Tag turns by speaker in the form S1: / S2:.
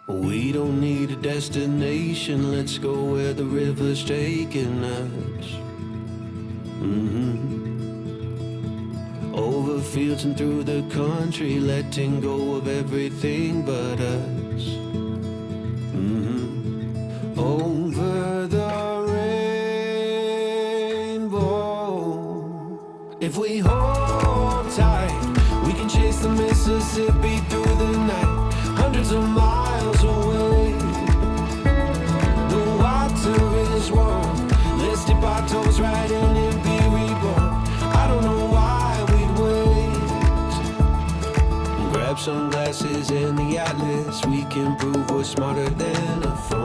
S1: We don't need a destination, let's go where the river's taking us. Over fields and through the country, letting go of everything but us. Over the rainbow. If we hold tight, we can chase the Mississippi through the night, hundreds of miles away. The water is warm, let's dip our toes right in and be reborn. I don't know why we'd wait. Grab sunglasses and the atlas, we can prove we're smarter than a phone.